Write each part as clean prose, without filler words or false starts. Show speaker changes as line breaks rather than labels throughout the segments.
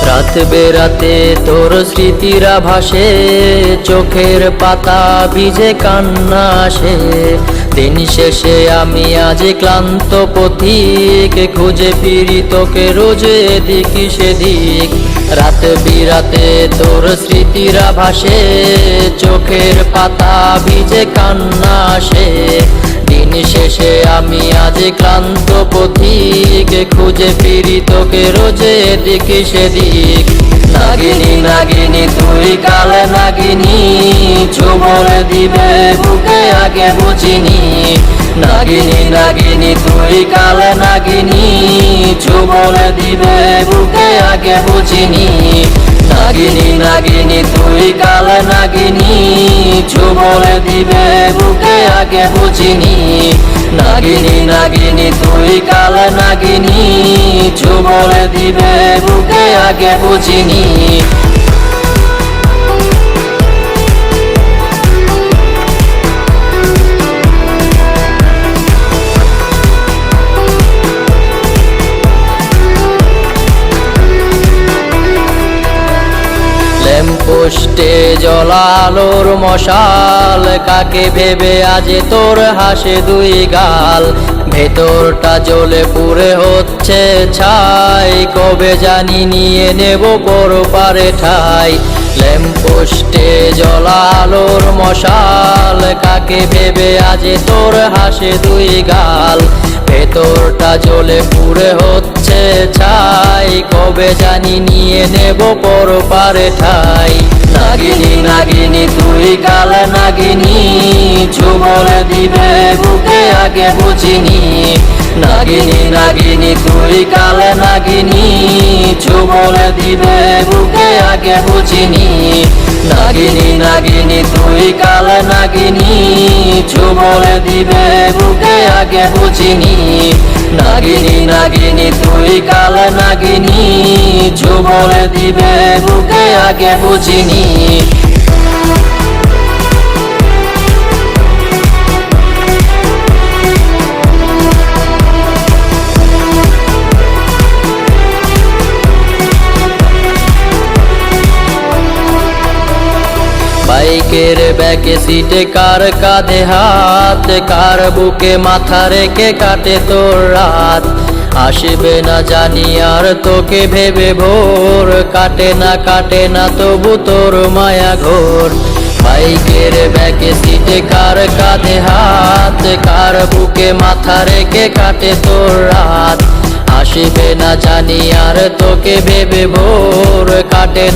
রাত বেরাতে তোর স্মৃতিরা ভাসে, চোখের পাতা ভিজে কান্না আসে। দিন শেষে আমি আজ ক্লান্ত পথিক, খুঁজে ফিরি তোকে রোজ এদিক সেদিক। রাত বিরাতে তোর স্মৃতিরা ভাসে, চোখের পাতা ভিজে কান্না আসে। দিন শেষে আমি আজ ক্লান্ত পথিক, খুঁজে ফিরি তোকে রোজ এদিক সেদিক। নাগিনী নাগিনী তুই কাল নাগিনী, চুমর দিবে বুকে আগে বুঝিনি। নাগিনী নাগিনী তুই কাল নাগিনী, চুমর দিবে বুকে আগে বুঝিনি। নাগিনী নাগিনী তুই কাল নাগিনী, চুমর দিবে বুকে আগে বুঝিনি। নাগিনী নাগিনী তুই কাল নাগিনী, চুমর দিবে বুকে আগে বুঝিনি। ল্যাম্পপোস্টে জ্বলা আলোর মশাল, কাকে ভেবে আজ তোর হাসে দুই গাল। ভেতরটা জ্বলে পুড়ে হচ্ছে ছাই, কবে জানি নিয়ে নেব পরপারে ঠাই। ল্যাম্পপোস্টে জ্বলা আলোর মশাল, কাকে ভেবে আজ তোর হাসে দুই গাল। ভেতরটা জ্বলে পুড়ে হচ্ছে ছাই, কবে জানি নিয়ে নেব পরপারে ঠাই। নাগিনী নাগিনী তুই কাল নাগিনী, চুমর দিবে বুকে আগে বুঝিনি। নাগিনী নাগিনী তুই কাল নাগিনী, চুমর দিবে বুকে আগে বুঝিনি। নাগিনী নাগিনী তুই কাল নাগিনী, চুমর দিবে বুকে আগে বুঝিনি। নাগিনী নাগিনী তুই কাল নাগিনী, চুমর দিবে বুকে আগে বুঝিনি। বাইকের ব্যাকে সিটে কার কাঁধে হাত, কার বুকে মাথা রেখে কাটে তোর রাত। আসবে না জানি আর তোকে ভেবে ভোর, কাটে না তবু তোর মায়া ঘোর। বাইকের ব্যাকে সিটে কার কাঁধে হাত, কার বুকে মাথা রেখে কাটে তোর রাত। আসবে না জানি আর তোকে ভেবে ভোর, কাটে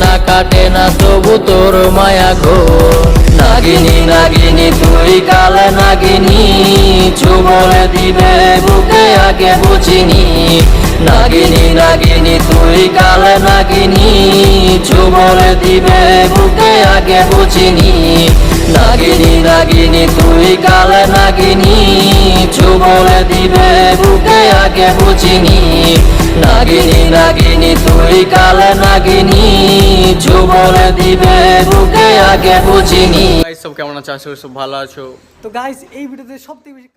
না তবু তোর মায়া ঘোর। নাগিনী নাগিনী তুই কাল নাগিনী, চুমর দিবে বুকে আগে বুঝিনি। নাগিনী নাগিনী তুই কাল নাগিনী, চুমর দিবে বুকে আগে বুঝিনি। নাগিনী নাগিনী তুই কাল নাগিনী, চুমর দিবে বুকে আগে বুঝিনি। নাগিনী নাগিনী তুই কাল নাগিনী, চুমর দিবে বুকে আগে বুঝিনি।
সব কেমন আছো? আশা করি সব ভালো আছো।
তো গাইস এই ভিডিওতে সবথেকে বেশি